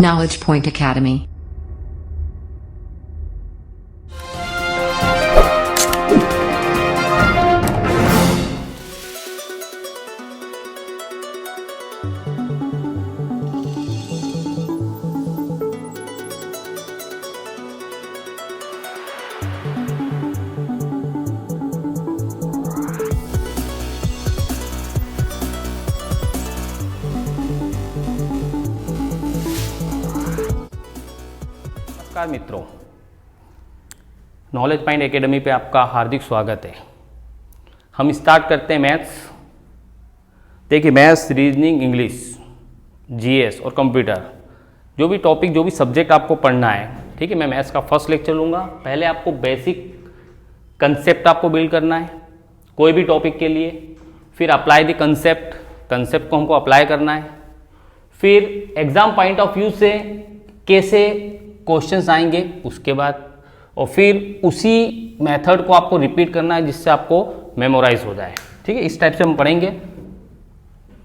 Knowledge Point Academy. नमस्कार मित्रों, knowledge point academy पे आपका हार्दिक स्वागत है। हम स्टार्ट करते हैं मैथ्स। देखिए, मैथ्स, रीजनिंग, इंग्लिश, जीएस और कंप्यूटर, जो भी टॉपिक, जो भी सब्जेक्ट आपको पढ़ना है, ठीक है। मैं मैथ्स का फर्स्ट लेक्चर लूँगा। पहले आपको बेसिक कंसेप्ट आपको बिल्ड करना है कोई भी टॉपिक के लिए, फिर अप्लाई द कंसेप्ट को हमको अप्लाई करना है, फिर एग्जाम पॉइंट ऑफ व्यू से कैसे क्वेश्चंस आएंगे उसके बाद, और फिर उसी मेथड को आपको रिपीट करना है जिससे आपको मेमोराइज हो जाए, ठीक है। इस टाइप से हम पढ़ेंगे।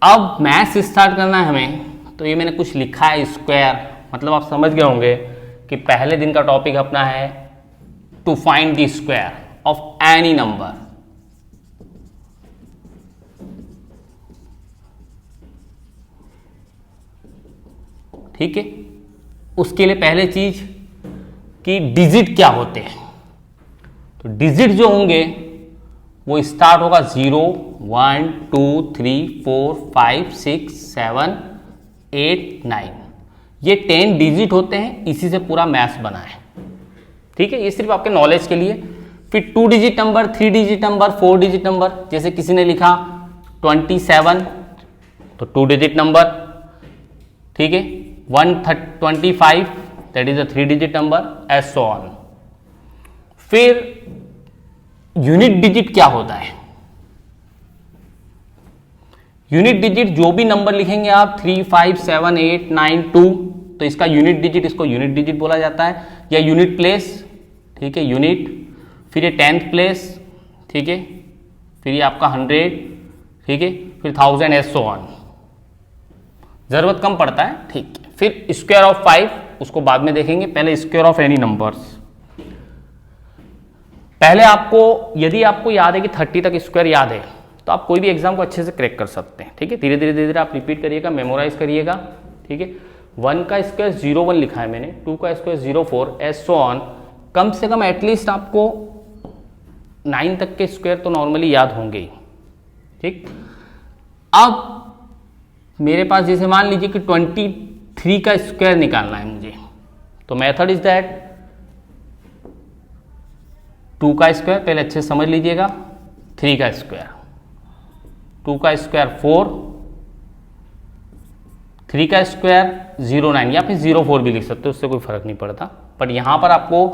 अब मैथ्स स्टार्ट करना है हमें, तो ये मैंने कुछ लिखा है स्क्वायर, मतलब आप समझ गए होंगे कि पहले दिन का टॉपिक अपना है to find the square of any number. ठीक है, उसके लिए पहले चीज कि डिजिट क्या होते हैं। तो डिजिट जो होंगे वो स्टार्ट होगा 0, 1, 2, 3, 4, 5, 6, 7, 8, 9। ये 10 डिजिट होते हैं, इसी से पूरा मैथ्स बना है, ठीक है। ये सिर्फ आपके नॉलेज के लिए। फिर 2 digit number, 3 digit number, 4 digit number, जैसे किसी ने लिखा 27 तो 2 डिजिट नंबर, ठीक है। 125 that is a 3 digit number, as so on. फिर यूनिट डिजिट क्या होता है? यूनिट डिजिट जो भी नंबर लिखेंगे आप 3, 5, 7, 8, 9, 2, तो इसका यूनिट डिजिट, इसको यूनिट डिजिट बोला जाता है, या यूनिट प्लेस, ठीक है, यूनिट। फिर ये 10th प्लेस, ठीक है। फिर ये आपका 100, ठीक है। फिर 1000, एज सो ऑन। जरूरत कम पड़ता है, ठीक है। फिर स्क्वायर ऑफ 5, उसको बाद में देखेंगे, पहले स्क्वायर ऑफ एनी नंबर्स। पहले आपको, यदि आपको याद है कि 30 तक स्क्वायर याद है, तो आप कोई भी एग्जाम को अच्छे से क्रैक कर सकते हैं, ठीक है। धीरे धीरे आप रिपीट करिएगा, मेमोराइज करिएगा, ठीक है। 1 का स्क्वायर 01 लिखा है मैंने, 2 का स्क्वायर 04, एज सो ऑन। कम से कम एटलीस्ट आपको 9 तक के स्क्वायर तो नॉर्मली याद होंगे ही, ठीक। अब मेरे पास जैसे मान लीजिए कि 23 का स्क्वायर निकालना है मुझे, तो मेथड इज दैट 2 का स्क्वायर, पहले अच्छे से समझ लीजिएगा, 3 का स्क्वायर, 2 का स्क्वायर 4, 3 का स्क्वायर 09, या फिर 04 भी लिख सकते हो, उससे कोई फर्क नहीं पड़ता। बट यहां पर आपको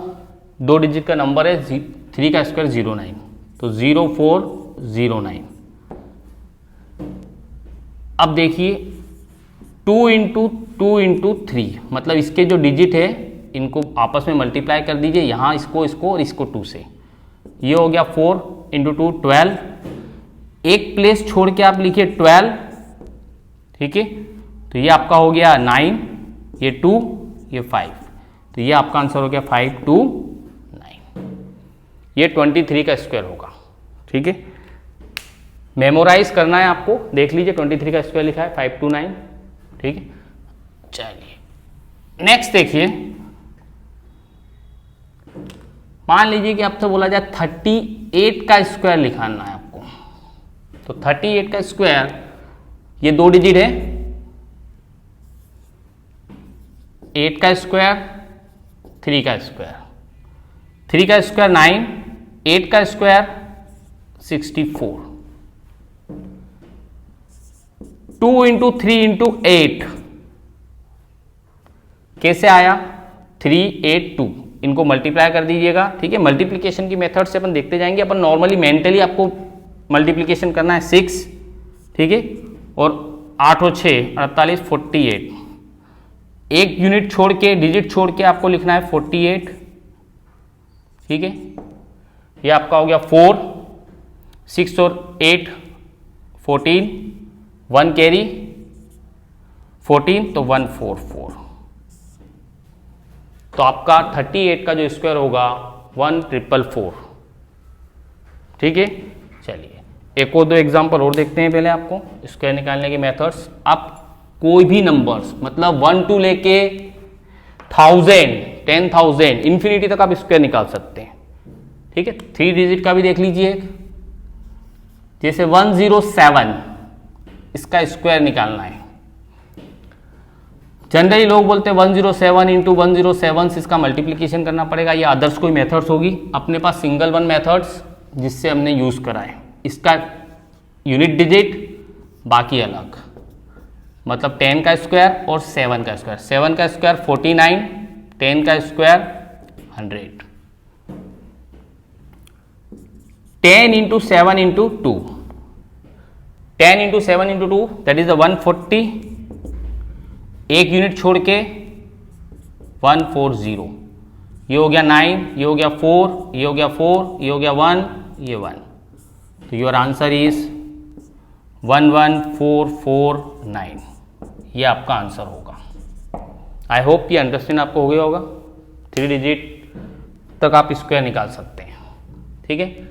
2 डिजिट का नंबर है, 3 का स्क्वायर 09, तो 0409। अब देखिए 2 इंटू 2 इंटू 3, मतलब इसके जो डिजिट है इनको आपस में मल्टीप्लाई कर दीजिए, यहाँ इसको और इसको 2 से। ये हो गया 4 इंटू 2, 12। एक प्लेस छोड़ के आप लिखिए 12, ठीक है। तो ये आपका हो गया 9, ये 2, ये 5, तो ये आपका आंसर हो गया 5, 2, 9। ये 23 का स्क्वायर होगा, ठीक है। मेमोराइज करना है आपको, देख लीजिए 23 का स्क्वायर लिखा है 529, ठीक है। चलिए नेक्स्ट देखिए, मान लीजिए कि आपसे बोला जाए 38 का स्क्वायर लिखाना है आपको, तो 38 का स्क्वायर, ये 2 डिजिट है, 8 का स्क्वायर, 3 का स्क्वायर, 3 का स्क्वायर 9, 8 का स्क्वायर 64, 2 इंटू 3 इंटू 8 कैसे आया? 3, 8, 2, इनको मल्टीप्लाई कर दीजिएगा, ठीक है। मल्टीप्लिकेशन की मेथड से अपन देखते जाएंगे। अपन नॉर्मली मेंटली आपको मल्टीप्लिकेशन करना है 6, ठीक है, और 8 और 6 48, 48। एक यूनिट छोड़ के, डिजिट छोड़ के आपको लिखना है 48, ठीक है। ये आपका हो गया 4, 6 और 8 14, 1 कैरी 14, तो 144, तो आपका 38 का जो स्क्वायर होगा 1444। ठीक है, चलिए एक और दो एग्जांपल और देखते हैं पहले आपको स्क्वायर निकालने के मेथड्स। आप कोई भी नंबर्स मतलब 1 to लेके 1000 10,000 इंफिनिटी तक आप स्क्वायर निकाल सकते हैं। ठीक है, 3 डिजिट का भी देख लीजिए, जैसे 107 इसका स्क्वायर निकालना है। जनरली लोग बोलते हैं 107 इंटू 107 इसका मल्टीप्लीकेशन करना पड़ेगा, या अदर्स कोई मेथड्स होगी। अपने पास सिंगल वन मेथड्स जिससे हमने यूज करा है, इसका यूनिट डिजिट बाकी अलग, मतलब 10 का स्क्वायर और 7 का स्क्वायर। 7 का स्क्वायर 49, 10 का square 100। 10 into 7 into 2, 10 into 7 into 2 that is 140, एक यूनिट छोड़ के 140, ये हो गया 9, ये हो गया 4, ये हो गया 4, ये हो गया 1, ये 1। तो योर आंसर इज 11449, ये आपका आंसर होगा। आई होप ये अंडरस्टैंड आपको हो गया होगा। 3 डिजिट तक आप स्क्वायर निकाल सकते हैं। ठीक है,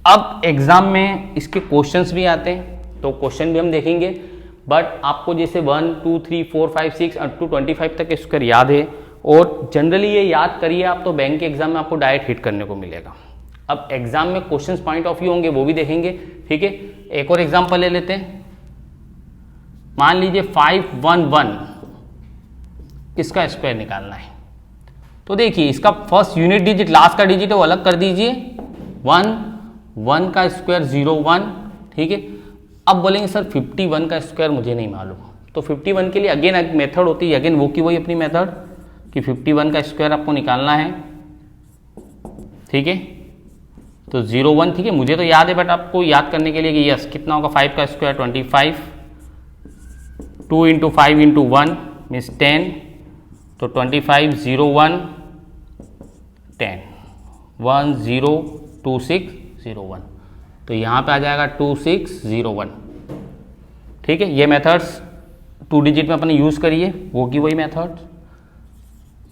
अब एग्जाम में इसके क्वेश्चंस भी आते हैं, तो क्वेश्चन भी हम देखेंगे। बट आपको जैसे 1 2 3 4 5 6 अप टू 25 तक स्क्वायर याद है, और जनरली ये याद करिए आप, तो बैंक के एग्जाम में आपको डायरेक्ट हिट करने को मिलेगा। अब एग्जाम में क्वेश्चंस पॉइंट ऑफ व्यू होंगे, वो भी देखेंगे। ठीक है, एक और एग्जांपल ले लेते हैं। मान लीजिए 511 इसका स्क्वायर निकालना है, तो देखिए इसका फर्स्ट यूनिट डिजिट लास्ट का डिजिट है वो अलग कर दीजिए। 1 का स्क्वायर 01। ठीक है, अब बोलेंगे सर 51 का स्क्वायर मुझे नहीं मालूम, तो 51 के लिए अगेन एक मेथड होती है, अगेन वो की वही अपनी मेथड कि 51 का स्क्वायर आपको निकालना है। ठीक है, तो 01। ठीक है, मुझे तो याद है, बट आपको याद करने के लिए कि यस कितना होगा 5 का स्क्वायर 25, 2 इंटू 5 इंटू 1 मीन्स 10, तो 25 01 10 102601, तो यहाँ पे आ जाएगा 2601। ठीक है, ये मेथड्स 2 डिजिट में अपने यूज करिए, वो की वही मेथड।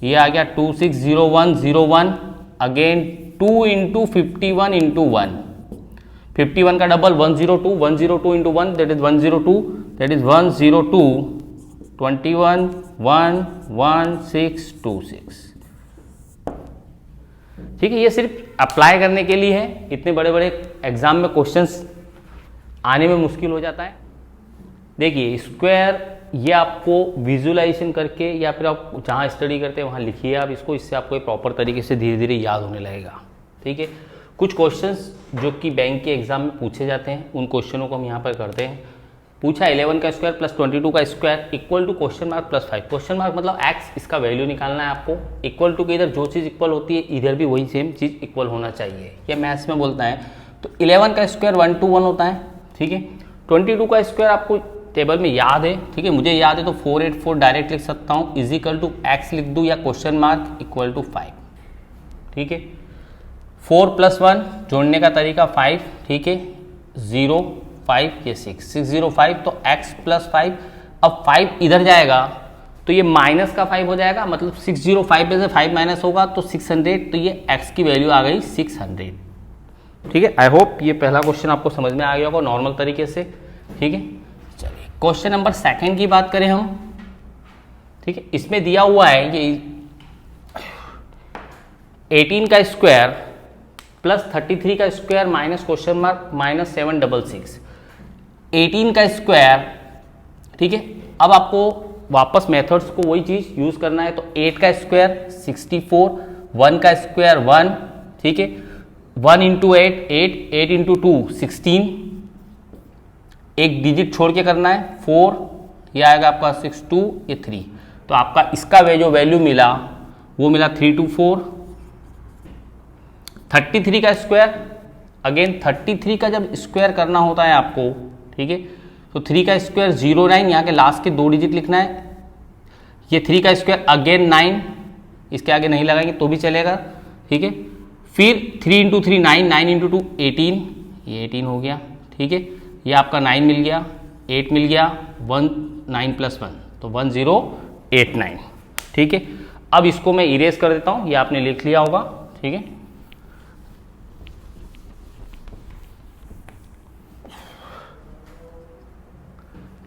ये आ गया 260101, अगेन 2 इंटू 51 इंटू 1, 51 का double 102, 102 into 1 that is 102, that is 102 21 1 1 6 2 6। ठीक है, ये सिर्फ अप्लाई करने के लिए है, इतने बड़े बड़े एग्जाम में क्वेश्चंस आने में मुश्किल हो जाता है। देखिए स्क्वायर ये आपको विजुअलाइजेशन करके या फिर आप जहाँ स्टडी करते हैं वहाँ लिखिए आप इसको, इससे आपको प्रॉपर तरीके से धीरे धीरे याद होने लगेगा। ठीक है, कुछ क्वेश्चंस जो कि बैंक के एग्जाम में पूछे जाते हैं उन क्वेश्चनों को हम यहाँ पर करते हैं। पूछा 11 का स्क्वायर प्लस 22 का square equal to question mark plus 5। Question mark मतलब एक्स, इसका वैल्यू निकालना है आपको। इक्वल टू के इधर जो चीज़ इक्वल होती है इधर भी वही सेम चीज़ इक्वल होना चाहिए, यह मैथ्स में बोलता है। तो 11 का स्क्वायर 121 होता है। ठीक है, 22 का स्क्वायर आपको टेबल में याद है। ठीक है, मुझे याद है तो 484 डायरेक्ट लिख सकता हूँ, इज इक्वल टू एक्स लिख दूँ या क्वेश्चन मार्क इक्वल टू 5। ठीक है, 4 + 1 जोड़ने का तरीका 5। ठीक है, 0 5 ये 6 605, तो x + 5। अब 5 इधर जाएगा तो ये माइनस का 5 हो जाएगा, मतलब 605 में से 5 माइनस होगा तो 600, तो ये x की वैल्यू आ गई 600। ठीक है, आई होप ये पहला क्वेश्चन आपको समझ में आ गया होगा नॉर्मल तरीके से। ठीक है, चलिए क्वेश्चन नंबर 2 की बात करें हम। ठीक है, इसमें दिया हुआ है ये 18 का स्क्वायर प्लस 33 का square minus question mark minus 766। 18 का स्क्वायर। ठीक है, अब आपको वापस मेथड्स को वही चीज़ यूज़ करना है, तो 8 का स्क्वायर 64, 1 का स्क्वायर 1। ठीक है, 1 इंटू 8 8, 8 इंटू 2 16, एक डिजिट छोड़ के करना है 4, ये आएगा आपका 62, ये 3। तो आपका इसका जो वैल्यू मिला वो मिला 324। 33 का स्क्वायर, अगेन 33 का जब स्क्वायर करना होता है आपको, ठीक है, तो 3 का स्क्वायर 09, यहाँ के लास्ट के 2 डिजिट लिखना है। ये 3 का स्क्वायर अगेन 9, इसके आगे नहीं लगाएंगे तो भी चलेगा। ठीक है, फिर 3 इंटू 3 9, 9 इंटू 2 18, ये 18 हो गया। ठीक है, ये आपका 9 मिल गया, 8 मिल गया, 1 9 + 1 तो 1089। ठीक है, अब इसको मैं इरेज कर देता हूं, ये आपने लिख लिया होगा। ठीक है,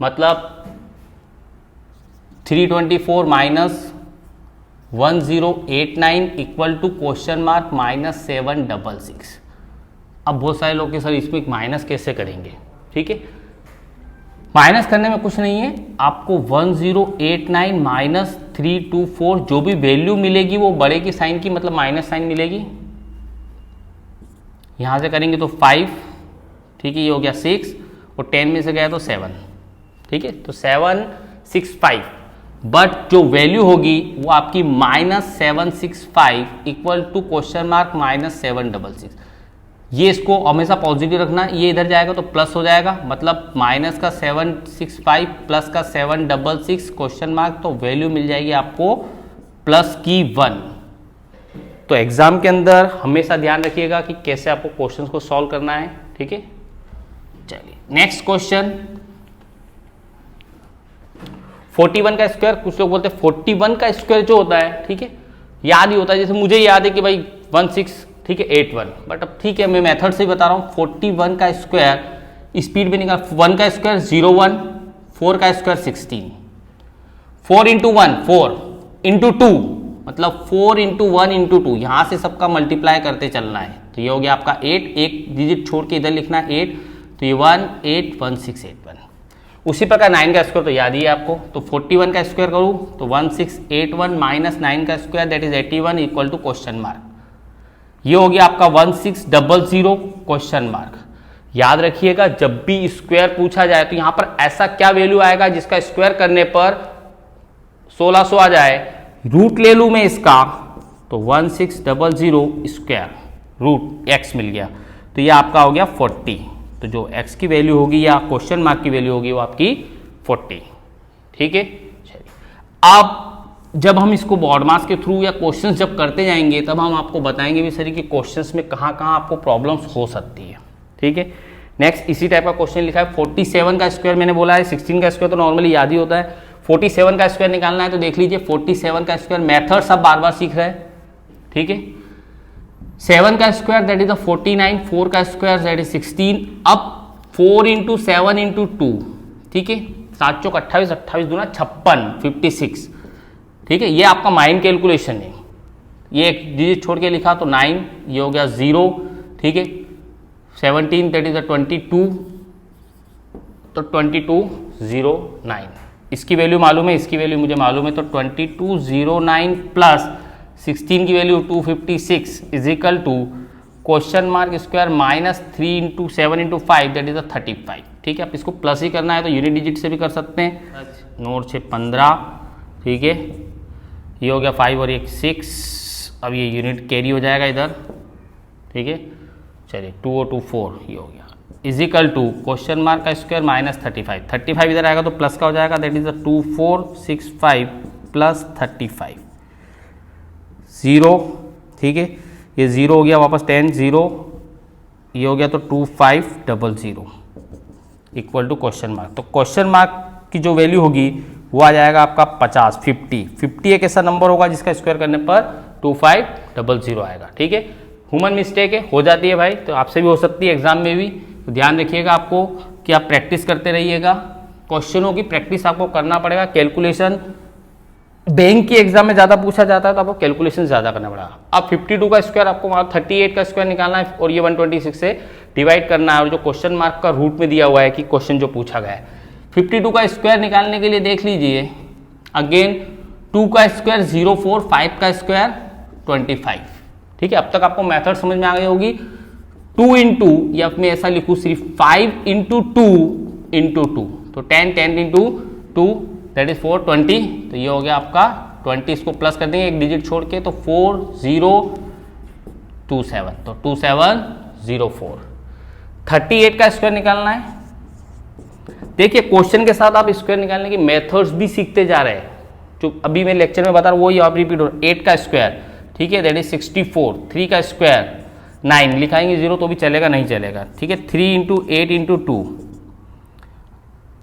मतलब 324 minus 1089 equal to question mark minus 766। अब बहुत सारे लोग के सर इसमें माइनस कैसे करेंगे? ठीक है, माइनस करने में कुछ नहीं है, आपको 1089 माइनस 324 जो भी वैल्यू मिलेगी वो बड़े की साइन की, मतलब माइनस साइन मिलेगी। यहां से करेंगे तो 5, ठीक है, ये हो गया 6 और 10 में से गया तो 7। ठीक है, तो 765, बट जो वैल्यू होगी वो आपकी -765 इक्वल टू क्वेश्चन मार्क -766। ये इसको हमेशा पॉजिटिव रखना, ये इधर जाएगा तो प्लस हो जाएगा, मतलब माइनस का 765 प्लस का 766 क्वेश्चन मार्क, तो वैल्यू मिल जाएगी आपको प्लस की 1। तो एग्जाम के अंदर हमेशा ध्यान रखिएगा कि कैसे आपको क्वेश्चंस को सॉल्व करना है। ठीक है, चलिए नेक्स्ट क्वेश्चन। 41 का स्क्वायर, कुछ लोग बोलते हैं 41 का स्क्वायर जो होता है, ठीक है, याद ही होता है, जैसे मुझे याद है कि भाई 16, ठीक है, 81, बट अब ठीक है मैं मेथड से ही बता रहा हूँ। 41 का स्क्वायर स्पीड में निकाल, 1 का स्क्वायर 01, 4 का स्क्वायर 16, 4 इंटू 1 4 इंटू 2, मतलब 4 इंटू 1 इंटू 2, यहाँ से सबका मल्टीप्लाई करते चलना है। तो ये हो गया आपका 8, एक डिजिट छोड़ के इधर लिखना है 8, तो ये 181681। उसी प्रकार 9 का स्क्वायर तो याद ही है आपको, तो 41 का स्क्वायर करूँ तो 1681 माइनस 9 का square that is 81 equal to question mark. ये हो गया आपका 1600 क्वेश्चन मार्क। याद रखिएगा जब भी स्क्वायर पूछा जाए तो यहां पर ऐसा क्या वैल्यू आएगा जिसका स्क्वायर करने पर 1600 आ जाए। रूट ले लूं मैं इसका तो 1600 स्क्वायर रूट x मिल गया, तो ये आपका हो गया 40। तो जो x की वैल्यू होगी या क्वेश्चन मार्क की वैल्यू होगी वो आपकी 40। ठीक है, चलिए अब जब हम इसको बॉड मास के थ्रू या क्वेश्चंस जब करते जाएंगे तब हम आपको बताएंगे भी सर कि क्वेश्चंस में कहाँ कहाँ आपको प्रॉब्लम्स हो सकती है। ठीक है, नेक्स्ट इसी टाइप का क्वेश्चन लिखा है 47 का स्क्वायर, मैंने बोला है 16 का स्क्वायर तो नॉर्मली याद ही होता है, 47 का स्क्वायर निकालना है तो देख लीजिए 47 का स्क्वायर मेथड सब बार बार सीख रहे हैं। ठीक है, 7 का स्क्वायर दैट इज 49, 4 का स्क्वायर दैट इज 16, अब 4 इंटू 7 इंटू 2, ठीक है, 7 चौक 28, 28 दूना 56, 56। ठीक है, ये आपका माइंड कैलकुलेशन है, ये एक डिजिट छोड़ के लिखा तो 9, ये हो गया 0। ठीक है, 17 दैट इज 22, तो 2209, इसकी वैल्यू मालूम है, इसकी वैल्यू मुझे मालूम है, तो 2209 प्लस 16 की value 256 is equal to question mark square minus 3 into 7 into 5 that is 35। ठीक है, आप इसको प्लस ही करना है तो यूनिट डिजिट से भी कर सकते हैं। नोट से 15, ठीक है, ये हो गया 5 और 1 6, अब ये यूनिट कैरी हो जाएगा इधर। ठीक है, चलिए 2 और 2 4, ये हो गया is equal to question mark का स्क्वायर माइनस 35, 35 इधर आएगा तो प्लस का हो जाएगा दैट इज 2465 प्लस 35 0। ठीक है, ये 0 हो गया वापस 10 0, ये हो गया तो 2500 इक्वल टू क्वेश्चन मार्क। तो क्वेश्चन मार्क की जो वैल्यू होगी वो आ जाएगा आपका 50, 50 एक ऐसा नंबर होगा जिसका स्क्वायर करने पर 2500 आएगा। ठीक है, ह्यूमन मिस्टेक है, हो जाती है भाई, तो आपसे भी हो सकती है एग्जाम में भी, तो ध्यान रखिएगा आपको कि आप प्रैक्टिस करते रहिएगा, क्वेश्चनों की प्रैक्टिस आपको करना पड़ेगा। कैलकुलेशन बैंक की एग्जाम में ज़्यादा पूछा जाता है तो आपको कैलकुलेशन ज़्यादा करना पड़ेगा। अब 52 का स्क्वायर आपको 38 का स्क्वायर निकालना है और ये 126 से डिवाइड करना है, और जो क्वेश्चन मार्क का रूट में दिया हुआ है कि क्वेश्चन जो पूछा गया है 52 का स्क्वायर निकालने के लिए देख लीजिए अगेन 2 का स्क्वायर 04, 5 का स्क्वायर 25। ठीक है, अब तक आपको मेथड समझ में आ गई होगी। 2 इंटू, या मैं ऐसा लिखूँ सिर्फ 5 इंटू 2 इंटू 2, तो 10 इंटू 2 दैट इज 420, तो ये हो गया आपका 20, इसको प्लस कर देंगे एक डिजिट छोड़ के तो 4027, तो 2704। 38 का स्क्वायर निकालना है। देखिए क्वेश्चन के साथ आप स्क्वायर निकालने की मेथड्स भी सीखते जा रहे हैं, जो अभी मैं लेक्चर में बता रहा हूँ वही आप रिपीट हो। 8 का स्क्वायर, ठीक है, दैट इज 64, 3 का स्क्वायर 9, लिखाएंगे 0 तो भी चलेगा, नहीं चलेगा। ठीक है, 3 इंटू 8 इंटू 2,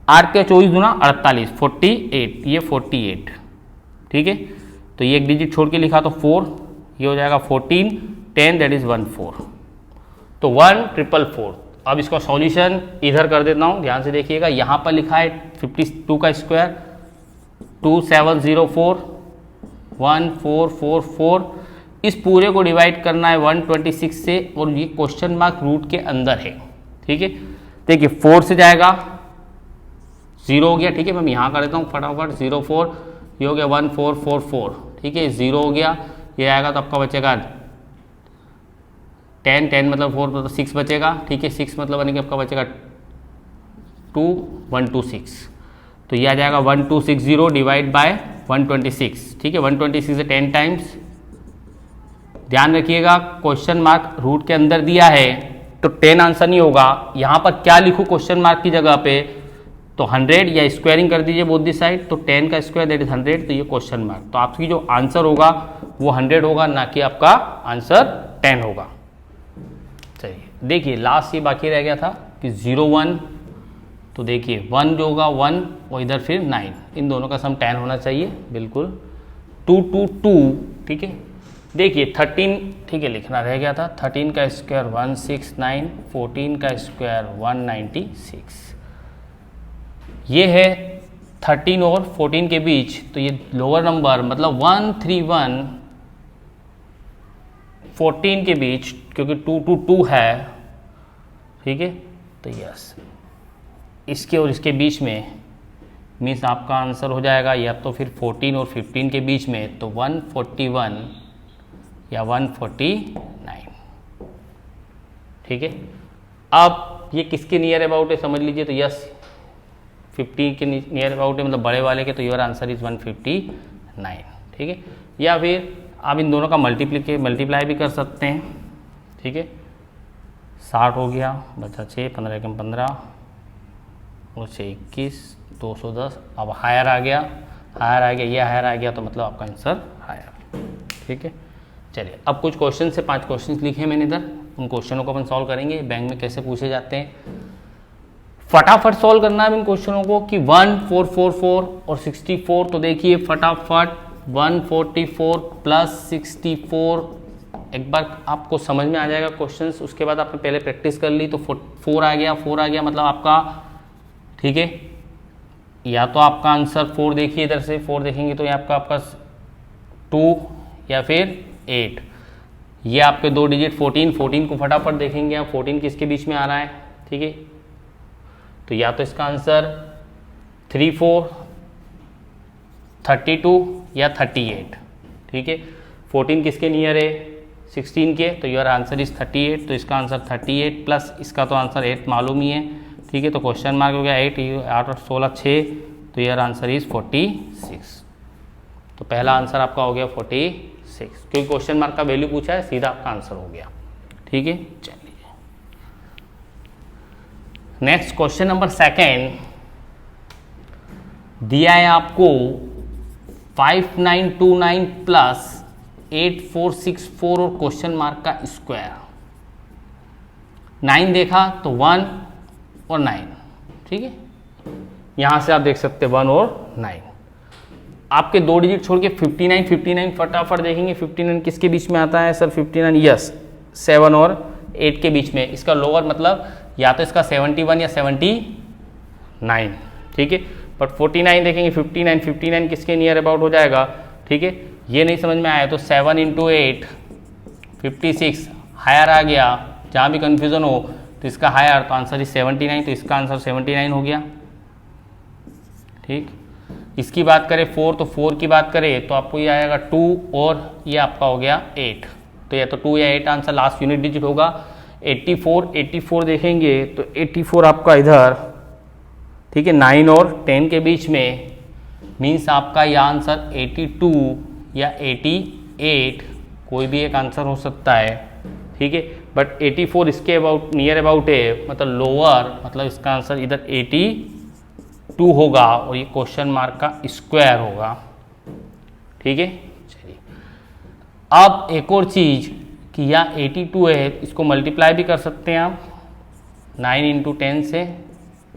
8 के 24 दूना 48, 48, ये 48। ठीक है, तो ये एक डिजिट छोड़ के लिखा तो 4, ये हो जाएगा 14, 10 दैट इज़ 14, तो 1444। अब इसका सॉल्यूशन इधर कर देता हूँ, ध्यान से देखिएगा। यहाँ पर लिखा है 52 का स्क्वायर 2704 1444, इस पूरे को डिवाइड करना है 126 से, और ये क्वेश्चन मार्क रूट के अंदर है, ठीक है। देखिए 4 से जाएगा 0 हो गया, ठीक है। मैं यहाँ कर देता हूँ फटाफट, 04, ये हो गया 1444, ठीक है। 0 हो गया, ये आएगा तो आपका बचेगा 10, 10 मतलब 4 मतलब 6 बचेगा, ठीक है। 6 मतलब यानी कि आपका बचेगा 2, 126, तो ये आ जाएगा 1260 डिवाइड बाय 126, ठीक है। 126 से 10 टाइम्स, ध्यान रखिएगा क्वेश्चन मार्क रूट के अंदर दिया है तो 10 आंसर नहीं होगा। यहाँ पर क्या लिखूँ क्वेश्चन मार्क की जगह पे, तो 100 या स्क्वायरिंग कर दीजिए बोथ दी साइड, तो 10 का स्क्वायर दैट इज 100, तो ये क्वेश्चन मार्क, तो आपकी जो आंसर होगा वो 100 होगा, ना कि आपका आंसर 10 होगा। चलिए देखिए लास्ट ये बाकी रह गया था कि 01, तो देखिए 1 जो होगा 1 और इधर फिर 9, इन दोनों का सम 10 होना चाहिए, बिल्कुल। 2 2 2, ठीक है। देखिए 13, ठीक है, लिखना रह गया था, 13 का स्क्वायर 169, 14 का स्क्वायर 196, ये है 13 और 14 के बीच, तो ये लोअर नंबर मतलब 131 14 के बीच, क्योंकि 2 2 2 है, ठीक है। तो यस, इसके और इसके बीच में मीन्स आपका आंसर हो जाएगा या तो फिर 14 और 15 के बीच में, तो 141 या 149, ठीक है। अब ये किसके नियर अबाउट है समझ लीजिए, तो यस 50 के नियर अबाउट है, मतलब बड़े वाले के, तो योर आंसर इज 159, ठीक है। या फिर आप इन दोनों का मल्टीप्लाई भी कर सकते हैं, ठीक है। 60 हो गया, बचा 6, 15 कम 15 और 6 21, 210। अब हायर आ गया, ये हायर आ गया, तो मतलब आपका आंसर हायर, ठीक है। चलिए अब कुछ क्वेश्चन से 5 क्वेश्चन लिखे मैंने इधर, उन क्वेश्चनों को अपन सॉल्व करेंगे। बैंक में कैसे पूछे जाते हैं, फटाफट सॉल्व करना है इन क्वेश्चनों को कि 1444 और 64, तो देखिए फटाफट 144 प्लस 64, एक बार आपको समझ में आ जाएगा क्वेश्चंस, उसके बाद आपने पहले प्रैक्टिस कर ली, तो 4 आ गया मतलब आपका, ठीक है। या तो आपका आंसर 4, देखिए इधर से 4 देखेंगे तो ये आपका 2 या फिर 8, ये आपके 2 डिजिट 14 को फटाफट देखेंगे आप, 14 किसके बीच में आ रहा है, ठीक है। तो या तो इसका आंसर 3 4 32 या 38, ठीक है। 14 किसके नियर है, 16 के, तो योर आंसर इज 38, तो इसका आंसर 38 प्लस इसका तो आंसर 8 मालूम ही है, ठीक है। तो क्वेश्चन मार्क हो गया 8 8 और 16 6, तो योर आंसर इज 46, तो पहला आंसर आपका हो गया 46, क्योंकि क्वेश्चन मार्क का वैल्यू पूछा है, सीधा आपका आंसर हो गया, ठीक है। चलिए नेक्स्ट क्वेश्चन नंबर 2 दिया है आपको 5929 प्लस 8464 और क्वेश्चन मार्क का स्क्वायर। 9 देखा तो 1 और 9, ठीक है। यहां से आप देख सकते हैं 1 और 9, आपके 2 डिजिट छोड़ के 59 फटाफट देखेंगे। 59 किसके बीच में आता है सर, 59 यस 7 और 8 के बीच में, इसका लोअर मतलब या तो इसका 71 या 79, ठीक है। बट 49 देखेंगे, 59 किसके नियर अबाउट हो जाएगा, ठीक है। ये नहीं समझ में आया तो 7 × 8 56, हायर आ गया, जहाँ भी कंफ्यूजन हो तो इसका हायर, तो आंसर इज 79, तो इसका आंसर 79 हो गया, ठीक। इसकी बात करें 4, तो 4 की बात करें तो आपको ये आएगा 2 और ये आपका हो गया 8, तो या तो 2 या 8 आंसर लास्ट यूनिट डिजिट होगा। 84 देखेंगे तो 84 आपका इधर, ठीक है, 9 और 10 के बीच में, मीन्स आपका यह आंसर 82 या 88 कोई भी एक आंसर हो सकता है, ठीक है। बट 84 इसके अबाउट नियर अबाउट है, मतलब लोअर, मतलब इसका आंसर इधर 82 होगा और ये क्वेश्चन मार्क का स्क्वायर होगा, ठीक है। चलिए अब एक और चीज़ कि यह 82 है, इसको मल्टीप्लाई भी कर सकते हैं आप 9 × 10 से,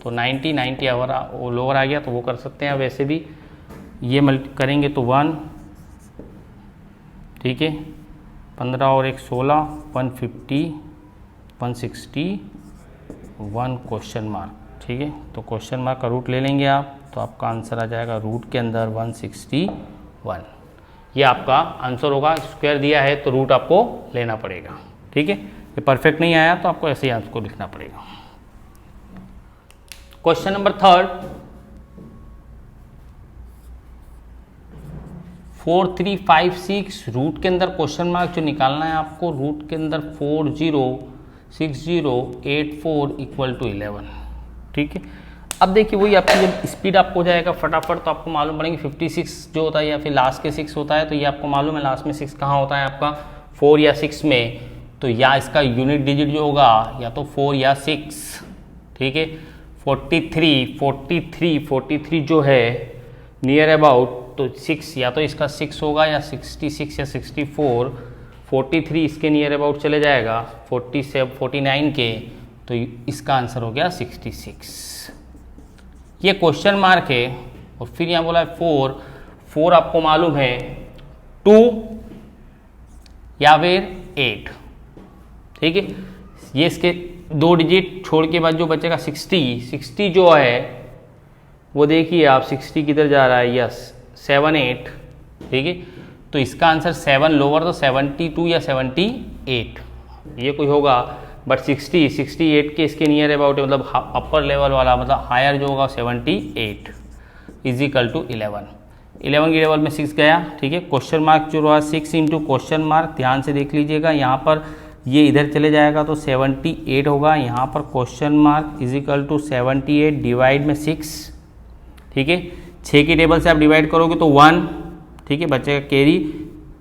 तो 90 अगर वो लोअर आ गया तो वो कर सकते हैं। वैसे भी ये करेंगे तो 1 ठीक है, 15 और 1 16, 150, 161 क्वेश्चन मार्क। ठीक है, तो क्वेश्चन मार्क का रूट ले लेंगे आप, तो आपका आंसर आ जाएगा रूट के अंदर 161। ये आपका आंसर होगा। स्क्वायर दिया है तो रूट आपको लेना पड़ेगा। ठीक है, ये परफेक्ट नहीं आया तो आपको ऐसे ही आंसर को लिखना पड़ेगा। क्वेश्चन नंबर 3, 4356 रूट के अंदर क्वेश्चन मार्क जो निकालना है आपको, रूट के अंदर 406084 इक्वल टू 11। ठीक है, अब देखिए वही आपकी जब स्पीड आपको हो जाएगा फटाफट तो आपको मालूम पड़ेंगे 56 जो होता है या फिर लास्ट के 6 होता है, तो ये आपको मालूम है लास्ट में 6 कहाँ होता है आपका 4 या 6 में, तो या इसका यूनिट डिजिट जो होगा या तो 4 या 6। ठीक है, 43 जो है नियर अबाउट, तो 6 या तो इसका 6 होगा या 66 या 64। 43 इसके नियर अबाउट चले जाएगा 49 के, तो इसका आंसर हो गया 66। ये क्वेश्चन मार्क है और फिर यहाँ बोला है 4 आपको मालूम है 2 या फिर 8। ठीक है, ये इसके 2 डिजिट छोड़ के बाद जो बचेगा 60 जो है वो देखिए आप 60 किधर जा रहा है, यस 7 8। ठीक है, तो इसका आंसर 7 लोअर तो 72 या 78 ये कोई होगा, बट 68 के इसके नियर अबाउट मतलब अपर लेवल वाला मतलब हायर जो होगा 78 इजिकल टू 11 की लेवल में 6 गया। ठीक है, क्वेश्चन मार्क जो रहा 6 इंटू क्वेश्चन मार्क, ध्यान से देख लीजिएगा यहाँ पर ये इधर चले जाएगा तो 78 होगा, यहाँ पर question mark is equal to 78 divide में 6। ठीक है, 6 की टेबल से आप डिवाइड करोगे तो 1। ठीक है, बचेगा कैरी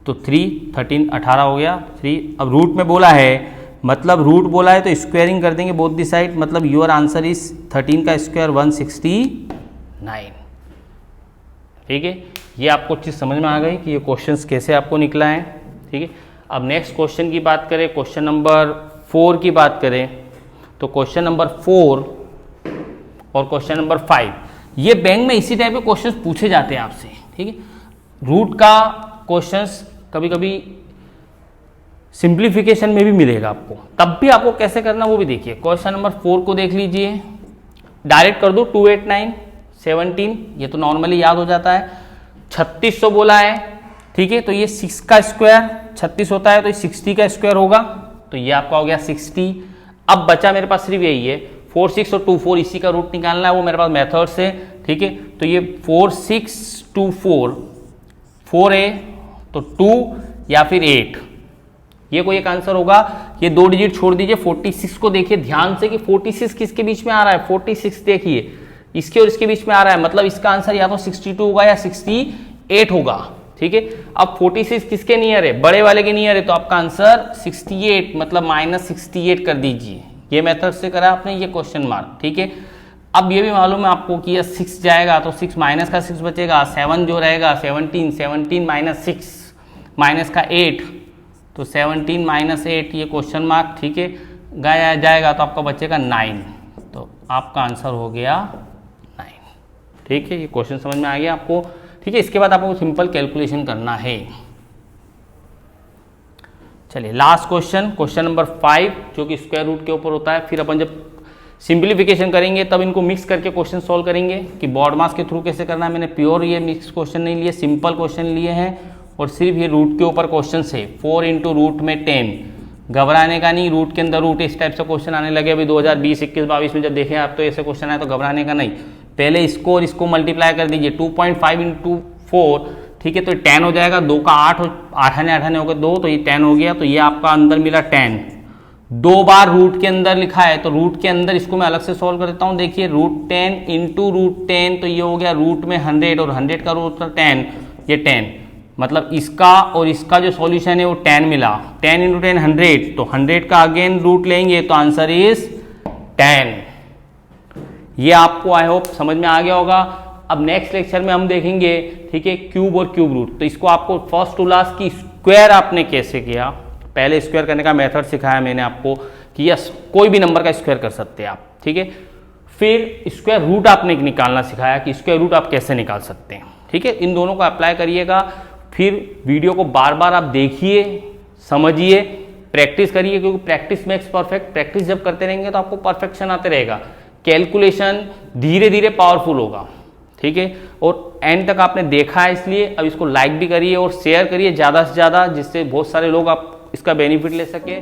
तो 3 13 18 हो गया 3। अब रूट में बोला है, मतलब रूट बोला है तो स्क्वायरिंग कर देंगे बोथ दी साइड, मतलब योर आंसर इज 13 का स्क्वायर 169। ठीक है, ये आपको चीज़ समझ में आ गई कि ये क्वेश्चंस कैसे आपको निकला है। ठीक है, अब नेक्स्ट क्वेश्चन की बात करें, क्वेश्चन नंबर 4 की बात करें, तो क्वेश्चन नंबर 4 और क्वेश्चन नंबर 5 ये बैंक में इसी टाइप के क्वेश्चंस पूछे जाते हैं आपसे। ठीक है, रूट का क्वेश्चंस कभी कभी सिंप्लीफिकेशन में भी मिलेगा आपको, तब भी आपको कैसे करना वो भी देखिए। क्वेश्चन नंबर 4 को देख लीजिए, डायरेक्ट कर दो 2 8 9 17, ये तो नॉर्मली याद हो जाता है। 3600 बोला है, ठीक है, तो ये 6 का स्क्वायर 36 होता है तो ये 60 का स्क्वायर होगा, तो ये आपका हो गया 60। अब बचा मेरे पास सिर्फ यही है 4 6 और 2 4, इसी का रूट निकालना है, वो मेरे पास मेथड से। ठीक है, तो ये 4 6 2 4 है तो 2 या फिर 8, ये कोई एक आंसर होगा। ये 2 डिजिट छोड़ दीजिए, 46 को देखिए ध्यान से कि 46 किसके बीच में आ रहा है, 46 देखिए इसके और इसके बीच में आ रहा है, मतलब इसका आंसर या तो 62 होगा या 68 होगा। ठीक है, अब 46 किसके नियर है, बड़े वाले के नियर है, तो आपका आंसर 68 मतलब -68 कर दीजिए। ये मेथड से करा आपने ये क्वेश्चन मार्क। ठीक है, अब ये भी मालूम है आपको कि ये 6 जाएगा तो 6 माइनस का 6 बचेगा, 7 जो रहेगा 17 माइनस 6 माइनस का 8, तो 17 माइनस 8 ये क्वेश्चन मार्क। ठीक है, गाया जाएगा तो आपका बचेगा 9, तो आपका आंसर हो गया 9। ठीक है, ये क्वेश्चन समझ में आ गया आपको। ठीक है, इसके बाद आपको सिंपल कैलकुलेशन करना है। चलिए लास्ट क्वेश्चन, क्वेश्चन नंबर 5 जो कि स्क्वायर रूट के ऊपर होता है। फिर अपन जब सिंप्लीफिकेशन करेंगे तब इनको मिक्स करके क्वेश्चन सॉल्व करेंगे कि बॉड मास के थ्रू कैसे करना है। मैंने प्योर ये मिक्स क्वेश्चन नहीं लिए, सिंपल क्वेश्चन लिए हैं और सिर्फ ये रूट के ऊपर क्वेश्चन है। 4 इंटू रूट में 10, घबराने का नहीं, रूट के अंदर रूट इस टाइप से क्वेश्चन आने लगे अभी 2020 21 22 में जब देखें आप तो ऐसे क्वेश्चन आए तो घबराने का नहीं। पहले इसको और इसको मल्टीप्लाई कर दीजिए 2.5 इंटू 4, ठीक है, तो 10 हो जाएगा, 2 का 8 8 हो गए 2, तो ये 10 हो गया, तो ये आपका अंदर मिला 10। 2 बार रूट के अंदर लिखा है तो रूट के अंदर इसको मैं अलग से सॉल्व कर देता हूँ। देखिए √10 इंटू √10, तो ये हो गया रूट में 100 और 100 का रूट 10, ये 10, मतलब इसका और इसका जो सॉल्यूशन है वो 10 मिला। 10 इंटू 10 100, तो 100 का अगेन रूट लेंगे तो आंसर इज 10। ये आपको आई होप समझ में आ गया होगा। अब नेक्स्ट लेक्चर में हम देखेंगे, ठीक है, क्यूब और क्यूब रूट। तो इसको आपको फर्स्ट टू लास्ट की स्क्वायर आपने कैसे किया, पहले स्क्वायर करने का मेथड सिखाया मैंने आपको कि यस कोई भी नंबर का स्क्वायर कर सकते हैं आप। ठीक है, फिर स्क्वायर रूट आपने निकालना सिखाया कि स्क्वायर रूट आप कैसे निकाल सकते हैं। ठीक है, इन दोनों को अप्लाई करिएगा, फिर वीडियो को बार बार आप देखिए, समझिए, प्रैक्टिस करिए, क्योंकि प्रैक्टिस मेक्स परफेक्ट। प्रैक्टिस जब करते रहेंगे तो आपको परफेक्शन आते रहेगा, कैलकुलेशन धीरे धीरे पावरफुल होगा, ठीक है। और एंड तक आपने देखा है, इसलिए अब इसको लाइक भी करिए और शेयर करिए ज़्यादा से ज़्यादा, जिससे बहुत सारे लोग आप इसका बेनिफिट ले सके।